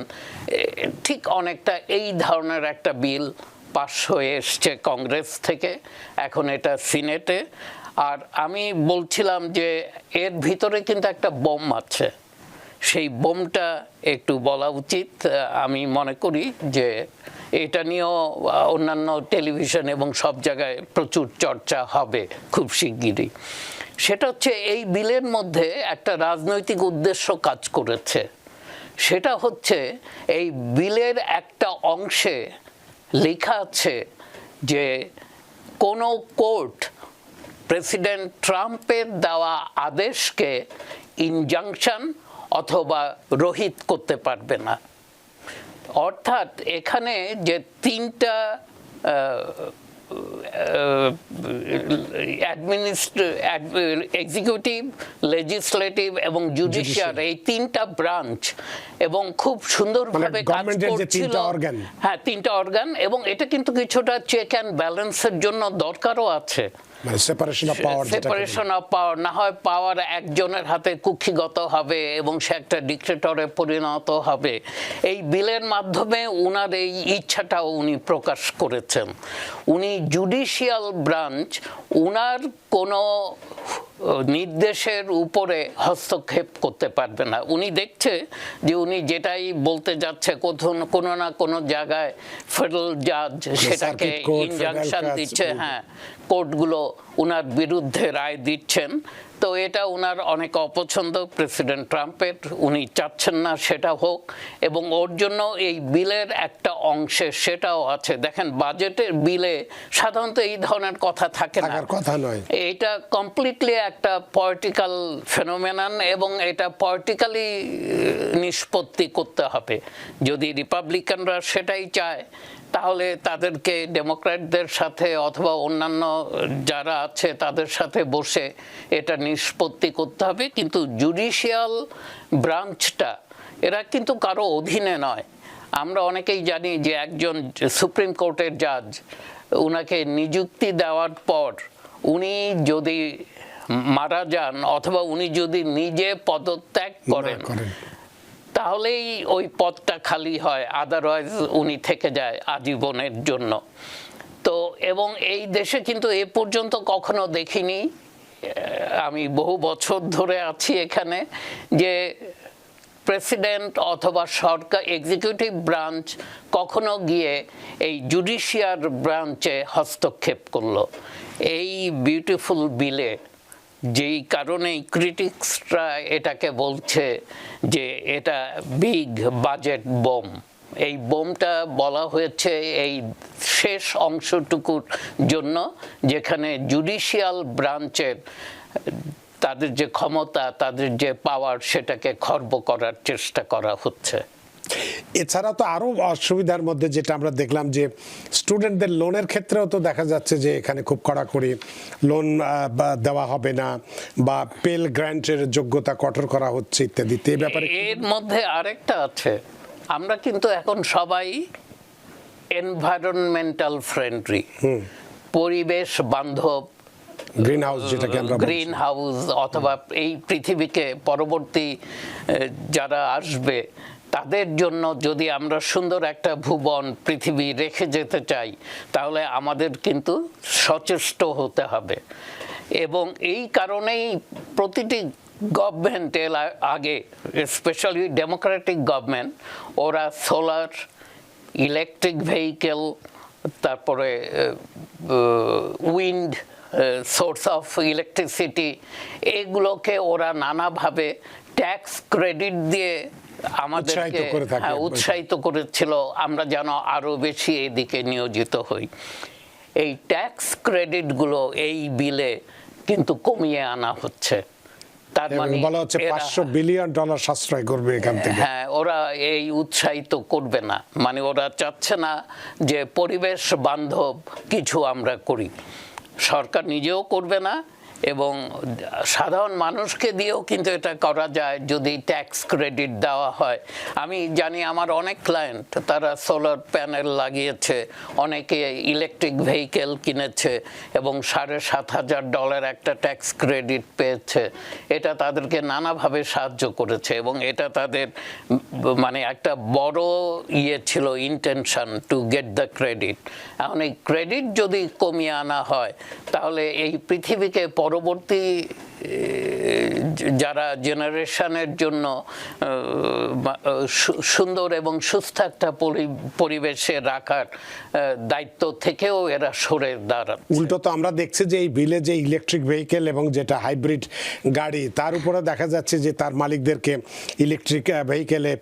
ঠিক অনেকটা এই ধরনের একটা বিল পাস হয়ে এসছে কংগ্রেস থেকে, এখন এটা সিনেটে। আর আমি বলছিলাম যে এর ভিতরে কিন্তু একটা বোম আছে, সেই বোমটা একটু বলা উচিত। আমি মনে করি যে এটা নিয়েও অন্যান্য টেলিভিশন এবং সব জায়গায় প্রচুর চর্চা হবে খুব শিগগিরই। সেটা হচ্ছে এই বিলের মধ্যে একটা রাজনৈতিক উদ্দেশ্য কাজ করেছে। সেটা হচ্ছে এই বিলের একটা অংশে লেখা আছে যে কোনো কোর্ট প্রেসিডেন্ট ট্রাম্পের দেওয়া আদেশকে ইনজাংশন অথবা রহিত করতে পারবে না। অর্থাৎ এখানে যে 3টা এক্সিকিউটিভ, লেজিসলেটিভ এবং জুডিশিয়ার, এই 3টা ব্রাঞ্চ এবং খুব সুন্দরভাবে কাজ করছিল। হ্যাঁ, 3টা অর্গান, এবং এটা কিন্তু কিছুটা চেক অ্যান্ড ব্যালেন্সের জন্য দরকারও আছে। সেপারেশন অফ পাওয়ার, না হয় পাওয়ার একজনের হাতে কুক্ষিগত হবে এবং সে একটা ডিক্টেটরে পরিণত হবে। এই বিলের মাধ্যমে উনার এই ইচ্ছাটাও উনি প্রকাশ করেছেন। উনি জুডিশিয়াল ব্রাঞ্চ উনার কোনো নির্দেশের উপরে হস্তক্ষেপ করতে পারবে না। উনি দেখছে যে উনি যেটাই বলতে যাচ্ছে কোনো না কোনো জায়গায় ফেডারেল জাজ সেটাকে ইনজাংশন দিচ্ছে, হ্যাঁ, কোর্টগুলো উনার বিরুদ্ধে রায় দিচ্ছেন। তো এটা উনার অনেক অপছন্দ প্রেসিডেন্ট ট্রাম্পের, উনি চাচ্ছেন না সেটা হোক, এবং ওর জন্য এই বিলের একটা অংশে সেটাও আছে। দেখেন বাজেটের বিলে সাধারণত এই ধরনের কথা থাকে না, কথা নয়, এটা কমপ্লিটলি একটা পলিটিক্যাল ফেনোমেনন, এবং এটা পলিটিক্যালি নিষ্পত্তি করতে হবে। যদি রিপাবলিকানরা সেটাই চায় তাহলে তাদেরকে ডেমোক্র্যাটদের সাথে অথবা অন্যান্য যারা আছে তাদের সাথে বসে এটা নিষ্পত্তি করতে হবে। কিন্তু জুডিশিয়াল ব্রাঞ্চটা এরা কিন্তু কারো অধীনে নয়। আমরা অনেকেই জানি যে একজন সুপ্রিম কোর্টের জাজ, উনাকে নিযুক্তি দেওয়ার পর উনি যদি মারা যান অথবা উনি যদি নিজে পদত্যাগ করেন তাহলেই ওই পদটা খালি হয়, আদারওয়াইজ উনি থেকে যায় আজীবনের জন্য। তো এবং এই দেশে কিন্তু এ পর্যন্ত কখনো দেখিনি, আমি বহু বছর ধরে আছি এখানে, যে প্রেসিডেন্ট অথবা সরকার এক্সিকিউটিভ ব্রাঞ্চ কখনো গিয়ে এই জুডিশিয়াল ব্রাঞ্চে হস্তক্ষেপ করলো। এই বিউটিফুল বিলে যেই কারণেই ক্রিটিক্সরা এটাকে বলছে যে এটা বিগ বাজেট বোম, এই বোমটা বলা হয়েছে এই শেষ অংশটুকুর জন্য যেখানে জুডিশিয়াল ব্রাঞ্চের তাদের যে ক্ষমতা, তাদের যে পাওয়ার, সেটাকে খর্ব করার চেষ্টা করা হচ্ছে। এছাড়া তো আরো অসুবিধার মধ্যে যেটা আমরা দেখলাম যে স্টুডেন্টদের লোনের ক্ষেত্রেও তো দেখা যাচ্ছে যে এখানে খুব কড়াকড়ি লোন দেওয়া হবে না, বা পেল গ্র্যান্টের যোগ্যতা কঠোর করা হচ্ছে ইত্যাদি। এই ব্যাপারে এর মধ্যে আরেকটা আছে, আমরা কিন্তু এখন সবাই এনভায়রনমেন্টাল ফ্রেন্ডলি, পরিবেশ বান্ধব, গ্রিন হাউস যেটাকে আমরা গ্রিন হাউস, অথবা এই পৃথিবীকে পরবর্তী যারা আসবে তাদের জন্য যদি আমরা সুন্দর একটা ভুবন পৃথিবী রেখে যেতে চাই, তাহলে আমাদের কিন্তু সচেষ্ট হতে হবে। এবং এই কারণেই প্রতিটি গভর্নমেন্ট আগে, স্পেশালি ডেমোক্রেটিক গভর্নমেন্ট, ওরা সোলার, ইলেকট্রিক ভেহিকেল, তারপরে উইন্ড সোর্স অফ ইলেকট্রিসিটি, এগুলোকে ওরা নানাভাবে ট্যাক্স ক্রেডিট দিয়ে আমাদেরকে উৎসাহিত করেছিল, আমরা যেন আরো বেশি এদিকে নিয়োজিত হই। এই ট্যাক্স ক্রেডিটগুলো এই বিলে কিন্তু কমিয়ে আনা হচ্ছে। তার মানে বলা হচ্ছে $500 বিলিয়ন সাশ্রয় করবে এখান থেকে। হ্যাঁ, ওরা এই উৎসাহিত করবে না, মানে ওরা চাচ্ছে না যে পরিবেশ বান্ধব কিছু আমরা করি। সরকার নিজেও করবে না, এবং সাধারণ মানুষকে দিয়েও কিন্তু এটা করা যায় যদি ট্যাক্স ক্রেডিট দেওয়া হয়। আমি জানি আমার অনেক ক্লায়েন্ট, তারা সোলার প্যানেল লাগিয়েছে, অনেকে ইলেকট্রিক ভেহিকেল কিনেছে এবং $7,500 একটা ট্যাক্স ক্রেডিট পেয়েছে। এটা তাদেরকে নানাভাবে সাহায্য করেছে, এবং এটা তাদের মানে একটা বড় ছিল, intention to get the credit. এখন এই ক্রেডিট যদি কমিয়ে আনা হয়, তাহলে এই পৃথিবীকে পরবর্তী যারা জেনারেশনের জন্য সুন্দর এবং সুস্থ একটা পরিবেশে রাখার দায়িত্ব থেকেও এরা সরে দাঁড়াচ্ছে। উল্টো তো আমরা দেখছি যে এই বিলে যে ইলেকট্রিক ভেহিকেল এবং যেটা হাইব্রিড গাড়ি, তার উপরে দেখা যাচ্ছে যে তার মালিকদেরকে ইলেকট্রিক ভেহিকেলে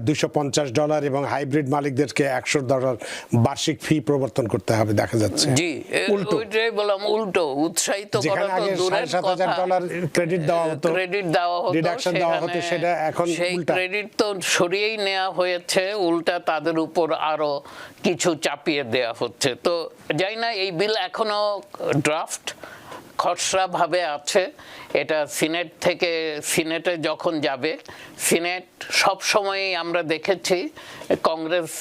$250 এবং হাইব্রিড মালিকদেরকে $100 বার্ষিক ফি প্রবর্তন করতে হবে দেখা যাচ্ছে। জি, ওইটাই বললাম, উল্টো উৎসাহিত করা তো দূরের কথা, ক্রেডিট দেওয়া হতো, ডিডাকশন দেওয়া হতো, সেটা এখন সেই ক্রেডিট তো সরিয়েই নেওয়া হয়েছে, উল্টা তাদের উপর আরো কিছু চাপিয়ে দেওয়া হচ্ছে। তো জানি না, এই বিল এখনো ড্রাফট খসড়া ভাবে আছে। এটা সিনেটে যখন যাবে, সিনেট সবসময়ই আমরা দেখেছি কংগ্রেস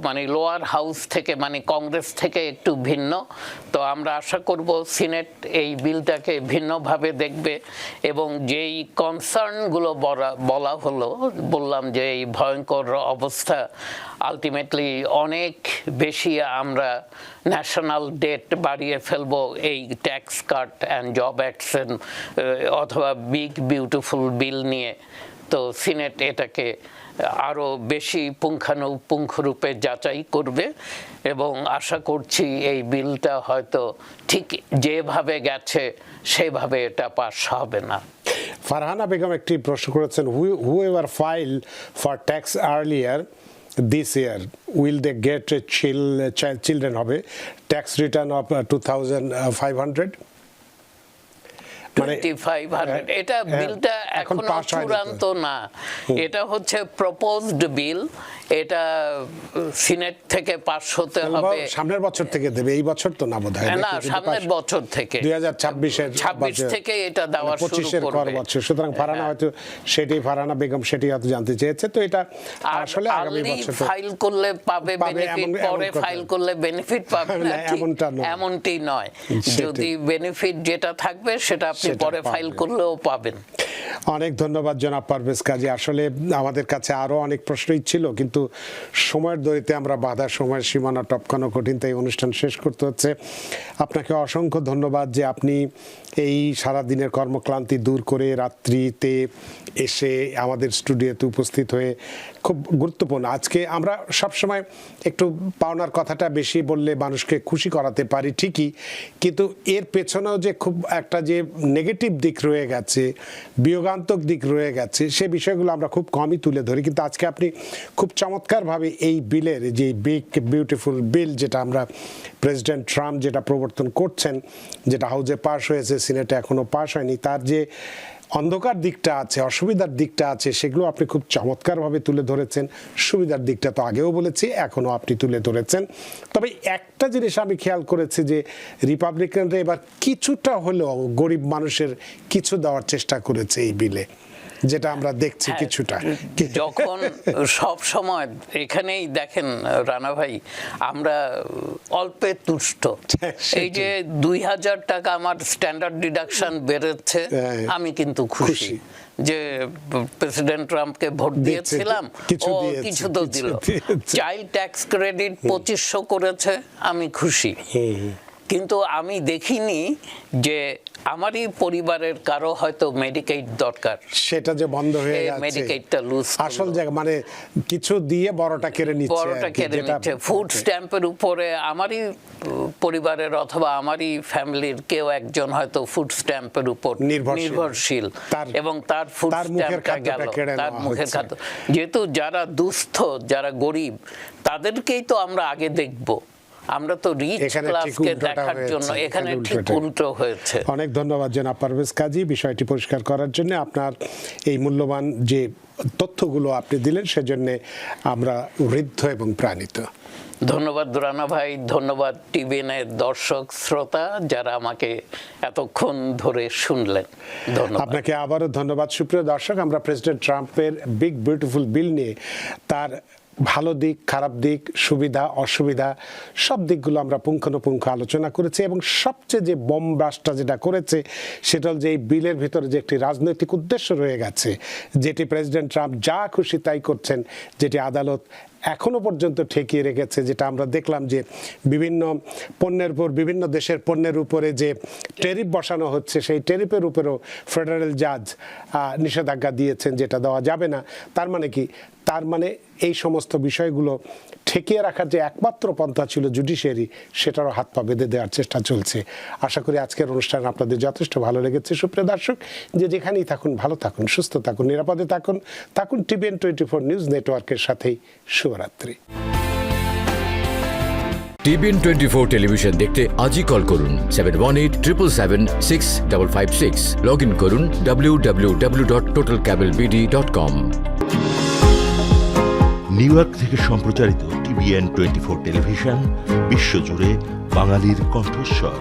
মানে লোয়ার হাউস থেকে, মানে কংগ্রেস থেকে একটু ভিন্ন। তো আমরা আশা করব সিনেট এই বিলটাকে ভিন্নভাবে দেখবে, এবং যেই কনসার্নগুলো বলা হলো, বললাম যে এই ভয়ঙ্কর অবস্থা, আলটিমেটলি অনেক বেশি আমরা ন্যাশনাল ডেট বাড়িয়ে ফেলবো এই tax cut and job acts অথবা বিগ বিউটিফুল বিল নিয়ে। তো সিনেট এটাকে আরো বেশি পুঙ্খানুপুঙ্খরূপে যাচাই করবে, এবং আশা করছি এই বিলটা হয়তো ঠিক যেভাবে গেছে সেভাবে এটা পাস হবে না। ফারহানা বেগম একটি প্রশ্ন করেছেন, whoever filed for tax earlier this year, will they get children হবে tax return of 2,500? এটা বিলটা এখনো চূড়ান্ত না, এটা হচ্ছে প্রপোজড বিল, এটা সিনেট থেকে পাস হতে হবে। সামনের বছর থেকে দেবে, এই বছর তো না বোধহয়। না, সামনের বছর থেকে, 2026 থেকে এটা দেওয়া শুরু করবে। সুতরাং ফারহানা হয়তো ফারহানা বেগম সেটি হয়তো জানতে চেয়েছে। তো এটা আসলে আগামী বছর ফাইল করলে পাবে বেনিফিট, পরে ফাইল করলে বেনিফিট পাবে না, এমনটি নয়। যদি বেনিফিট যেটা থাকবে সেটা আপনি সেটা পরে ফাইল পাবেন। করলেও পাবেন। অনেক ধন্যবাদ জনাব পারভেজ কাজী। আসলে আমাদের কাছে আরো অনেক প্রশ্নই ছিল, কিন্তু সময়ের দড়িতে আমরা বাধা, সময়ের সীমানা টপকানো কঠিন, তাই অনুষ্ঠান শেষ করতে হচ্ছে। আপনাকে অসংখ্য ধন্যবাদ যে আপনি এই সারাদিনের কর্মক্লান্তি দূর করে রাত্রিতে এসে আমাদের স্টুডিওতে উপস্থিত হয়ে খুব গুরুত্বপূর্ণ। আজকে আমরা সবসময় একটু পাওনার কথাটা বেশি বললে মানুষকে খুশি করাতে পারি ঠিকই, কিন্তু এর পেছনেও যে খুব একটা যে নেগেটিভ দিক রয়ে গেছে, বিয়োগান্তক দিক রয়ে গেছে, সে বিষয়গুলো আমরা খুব কমই তুলে ধরি। কিন্তু আজকে আপনি খুব চমৎকারভাবে এই বিলের যে বিগ বিউটিফুল বিল, যেটা আমরা প্রেসিডেন্ট ট্রাম্প যেটা প্রবর্তন করছেন, যেটা হাউজে পাস হয়েছে, সিনেটে এখনো পাস হয়নি, তার যে অন্ধকার দিকটা আছে, অসুবিধার দিকটা আছে, সেগুলো আপনি খুব চমৎকারভাবে তুলে ধরেছেন। সুবিধার দিকটা তো আগেও বলেছি, এখনও আপনি তুলে ধরেছেন। তবে একটা জিনিস আমি খেয়াল করেছি যে রিপাবলিকানরা এবার কিছুটা হলেও গরিব মানুষের কিছু দেওয়ার চেষ্টা করেছে এই বিলে, যেটা আমরা দেখছি কিছুটা। যখন সব সময় এখানেই দেখেন রানা ভাই, আমরা অল্পে তুষ্ট। এই যে 2000 টাকা আমার স্ট্যান্ডার্ড ডিডাকশন বেড়েছে, আমি কিন্তু খুশি যে প্রেসিডেন্ট ট্রাম্পকে ভোট দিয়েছিলাম, ও কিছু তো দিল। চাইল্ড ট্যাক্স ক্রেডিট 2500 করেছে, আমি খুশি। কিন্তু আমি দেখিনি যে আমারই পরিবারের কারো হয়তো মেডিকেইড দরকার, সেটা যে বন্ধ হয়ে যাচ্ছে, মেডিকেইডটা লুজ আসল জায়গা মানে কিছু দিয়ে বড়টা কেড়ে নিচ্ছে, বড়টা কেড়ে নিচ্ছে। ফুড স্ট্যাম্পের উপরে আমারই পরিবারের অথবা আমারই ফ্যামিলির কেউ একজন হয়তো ফুড স্ট্যাম্পের উপর নির্ভরশীল, এবং তার ফুড স্ট্যাম্পটা গেল, তার মুখের খাদ্য। যেহেতু যারা দুস্থ, যারা গরিব, তাদেরকেই তো আমরা আগে দেখব, আমরা তো রিচ ক্লাসকে দেখার জন্য। এখানে ঠিক উল্টো হয়েছে। অনেক ধন্যবাদ জনাব পারভেজ কাজী বিষয়টি পরিষ্কার করার জন্য। আপনার এই মূল্যবান যে তথ্যগুলো আপনি দিলেন, সেজন্য আমরা ঋদ্ধ এবং প্রাণিত। ধন্যবাদ রানা ভাই, ধন্যবাদ টিভিএনের দর্শক শ্রোতা যারা আমাকে এতক্ষণ ধরে শুনলেন। ধন্যবাদ আপনাকে আবারও ধন্যবাদ। সুপ্রিয় দর্শক, আমরা প্রেসিডেন্ট ট্রাম্পের বিগ বিউটিফুল বিল নিয়ে তার ভালো দিক, খারাপ দিক, সুবিধা অসুবিধা সব দিকগুলো আমরা পুঙ্খানুপুঙ্খ আলোচনা করেছি, এবং সবচেয়ে যে বোম ব্লাস্টটা যেটা করেছে সেটা হল যে এই বিলের ভিতরে যে একটি রাজনৈতিক উদ্দেশ্য রয়ে গেছে, যেটি প্রেসিডেন্ট ট্রাম্প যা খুশি তাই করছেন, যেটি আদালত এখনো পর্যন্ত ঠেকিয়ে রেখেছে। যেটা আমরা দেখলাম যে বিভিন্ন পণ্যের উপর, বিভিন্ন দেশের পণ্যের উপরে যে ট্যারিফ বসানো হচ্ছে, সেই ট্যারিফের উপরেও ফেডারেল জাজ নিষেধাজ্ঞা দিয়েছেন, যেটা দেওয়া যাবে না। তার মানে কি? তার মানে এই সমস্ত বিষয়গুলো ঠেকিয়ে রাখার যে একমাত্র পন্থা ছিল জুডিশিয়ারি, সেটারও হাত পা বেঁধে দেওয়ার চেষ্টা চলছে। আশা করি আজকের অনুষ্ঠান আপনাদের যথেষ্ট ভালো লেগেছে। সুপ্রিয় দর্শক, যে যেখানেই থাকুন, ভালো থাকুন, সুস্থ থাকুন, নিরাপদে থাকুন, থাকুন টিভিএন 24 নিউজ নেটওয়ার্কের সাথেই। শুভরাত্রি। টিভিএন 24 টেলিভিশন দেখতে আজই কল করুন 7187776556। লগ ইন করুন www.totalcablebd.com। নিউ ইয়র্ক থেকে সম্প্রচারিত টিভিএন 24 টেলিভিশন বিশ্বজুড়ে বাঙালির কণ্ঠস্বর।